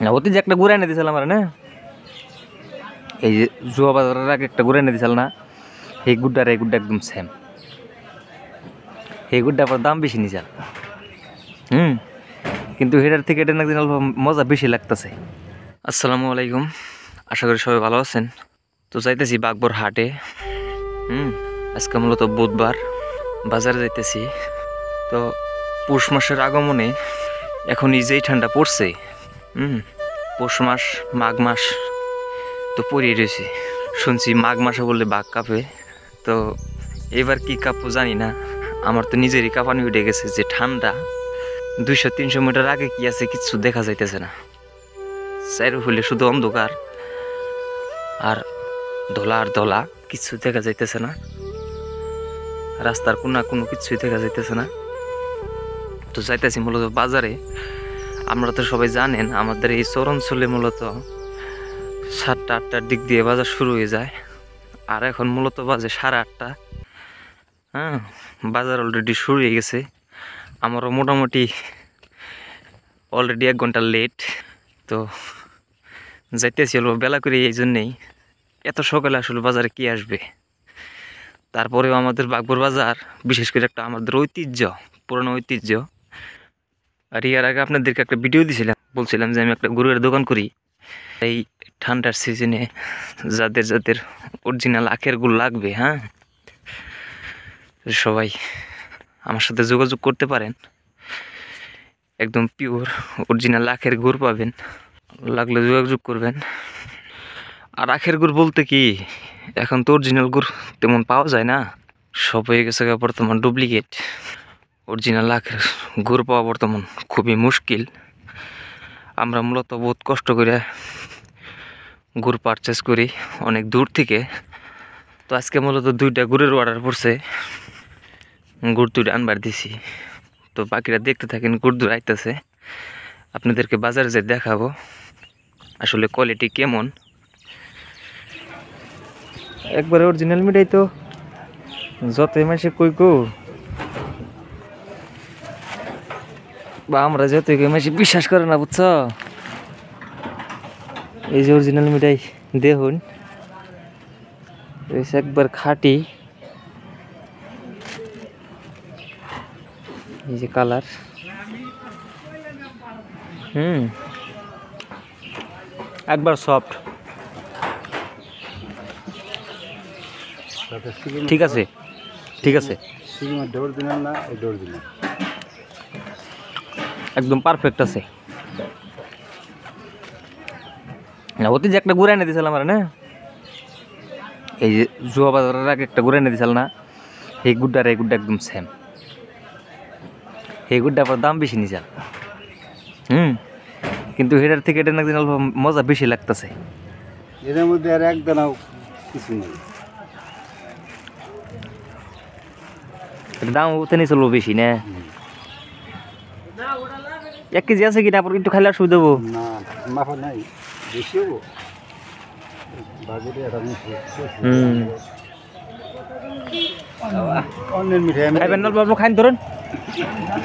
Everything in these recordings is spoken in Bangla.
না অতি যে একটা ঘুরে এনে দিয়েছিলাম আর না, এই যে জুয়া বাজারের আগে একটা ঘুরে এনে দিয়েছিল না, এই গুড়টা আর এই গুড়টা একদম সেম। এই গুড়টা আবার দাম বেশি নিয়েছিল, কিন্তু এটার থেকে এটা নাকি মজা বেশি লাগতেছে। আসসালামু আলাইকুম, আশা করি সবাই ভালো আছেন। তো যাইতেছি বাগবর হাটে। আজকে মূলত বুধবার, বাজারে যাইতেছি। তো পৌষ মাসের আগমনে এখন যেই ঠান্ডা পড়ছে, পৌষ মাস মাঘ মাস তো পড়িয়ে রয়েছে। শুনছি মাঘ মাসে বললে বাঘ কাঁপে, তো এবার কি কাঁপবো জানি না। আমার তো নিজেরই কাঁপানি উঠে গেছে যে ঠান্ডা 200-300 মিটার আগে কি আছে কিচ্ছু দেখা যাইতেছে না। চাইরো হইলে শুধু অন্ধকার আর ধলা আর ধলা, কিচ্ছু দেখা যাইতেছে না। রাস্তার কোনো কিছুই দেখা যাইতেছে না। তো যাইতেছি মূলত বাজারে। আমরা তো সবাই জানেন আমাদের এই চর অঞ্চলে মূলত 7টা-8টার দিক দিয়ে বাজার শুরু হয়ে যায়, আর এখন মূলত বাজে 8:30। বাজার অলরেডি শুরু হয়ে গেছে। আমারও মোটামুটি অলরেডি 1 ঘন্টা লেট। তো যাইতেছি অল্প বেলা করে, এই জন্যেই এত সকালে আসলে বাজারে কি আসবে। তারপরেও আমাদের বাগবর বাজার বিশেষ করে একটা আমাদের ঐতিহ্য, পুরনো ঐতিহ্য। আর এর আগে আপনাদেরকে একটা ভিডিও দিয়েছিলাম, বলছিলাম যে আমি একটা গরুর দোকান করি। এই ঠান্ডার সিজনে যাদের যাদের অরিজিনাল আখের গুড় লাগবে, সবাই আমার সাথে যোগাযোগ করতে পারেন। একদম পিওর অরিজিনাল আখের গুড় পাবেন, লাগলে যোগাযোগ করবেন। আর আখের গুড় বলতে কি, এখন তো অরিজিনাল গুড় তেমন পাওয়া যায় না, সব হয়ে গেছে বর্তমান ডুপ্লিকেট। অরিজিনাল আখের গুড় পাওয়া বর্তমান খুবই মুশকিল। আমরা মূলত বহুত কষ্ট করে গুড় পারচেস করি অনেক দূর থেকে। তো আজকে মূলত 2টা গুড়ের অর্ডার পড়ছে, গুড় 2টা আনবার দিছি। তো বাকিরা দেখতে থাকেন, গুড় 2 আইতেছে, আপনাদেরকে বাজারে যে দেখাবো আসলে কোয়ালিটি কেমন। একবারে অরিজিনাল মিঠাই তো যতই মাসে কই বা আমরা যতই কই মাসে বিশ্বাস করে না, বুঝছ। এই যে অরিজিনাল মিঠাই দেখুন, একবার খাঁটি। এই যে কালার, একবার সফট। ঠিক আছে ঠিক আছে, একদম পারফেক্ট আছে। না অতি যে একটা ঘুরে এনে দিয়েছিলাম আর না, এই যে জুয়া বাজারের আগে একটা ঘুরে এনে দিয়েছিল না, এই গুড়টা আর এই গুড়টা একদম সেম। এই গুড়টা আবার দাম বেশি নিয়েছিল, কিন্তু এটার থেকে এটা নাকি মজা বেশি লাগতেছে। এর মধ্যে আর এক দানাও কিছু নেই, দাম ওতে নিয়ে চলবো বেশি না। 1 কেজি আছে কি, তারপর একটু খাইলে সুবিধা দেবো না, মাফা নাই, বেশি হবো বাজারে। অন্যের মিঠাই খাইবেন না বাবু, খাইন ধরুন,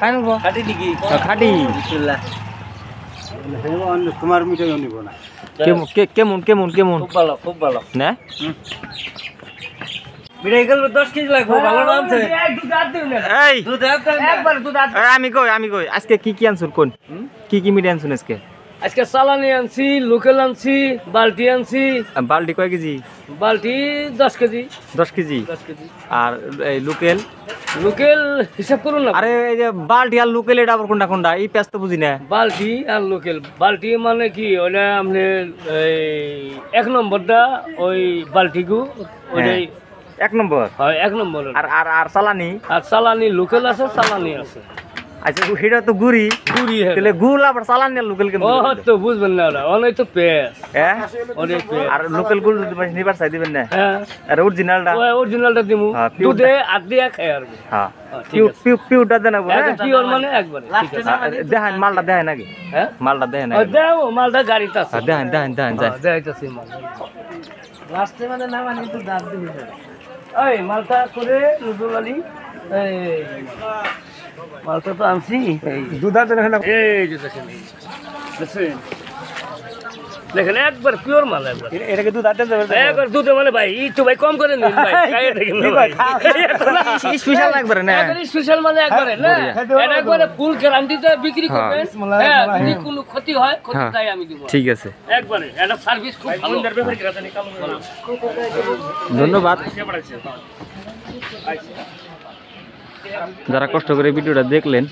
খাইন খাটি নাকি খাটি। তোমার মিঠাই নিব না। কেমন কেমন কেমন? খুব ভালো, খুব ভালো না মিঠাই গেল 10 কেজি লাগবে, ভালো নাম আছে। আমি কই আজকে কি আনছুন, কোন কি মিঠাই আনছুন আজকে? আজকে চালানি আনছি, লোকেল আনছি, বালতি আনছি। বালতি কয় কেজি? বালতি 10 কেজি। 10 কেজি। 10 কেজি। আর এই লোকেল হিসাব করুন না। আরে এই যে বালতি আর লোকেল, এটা আবার কোনটা এই পেঁয়াজ তো বুঝি না। বালতি আর লোকেল, বালতি মানে কি ওটা আপনার এই 1 নম্বরটা, ওই বালতিগু ওইটাই 1 নম্বর। হয় 1 নম্বর। আর চালানি? আর চালানি লোকেল আছে, চালানি আছে। আচ্ছা সেটা তো গুড়ি হ্যাঁ, তাহলে গুড় আবার চালানি আর লোকেল কেন? ও তো বুঝবেন না, অনেক তো পেঁয়াজ। হ্যাঁ, আর লোকেল গুড় নিবার চাই দিবেন না? হ্যাঁ, আর অরিজিনালটা? অরিজিনালটা দিমু, দুধে আর দিয়া খাই আর। হ্যাঁ, পিউটা দেন না? পিওর মানে একবারে। দেখেন মালটা, দেখেন নাকি? হ্যাঁ, মালটা দেখেন না? দাও, মালটা গাড়িতে আছে। দেখেন দেখাইতেছি মাল লাস্টে, মানে না মানে একটু দাঁত দিবি। এই মালটা করে নজরুল আলী, এই মালটা তো আনছি। এই দুধ আছে না? এই যে দেখেন, দেখেন একবার পিওর মাল একবার এটাকে দুধ আনতে যাবে একবার দুধে মানে ভাই একটু ভাই কম করে নিন ভাই খাইয়ে দেখেন না ভাই স্পেশাল একবারে না একবারে স্পেশাল মানে একবারে না এটা একবারে ফুল গ্যারান্টিতে বিক্রি করবেন হ্যাঁ যদি কোনো ক্ষতি হয় ক্ষতি তাই আমি দিব ঠিক আছে একবারে এটা সার্ভিস খুব ভালো ধন্যবাদ যারা কষ্ট করে ভিডিওটা দেখলেন।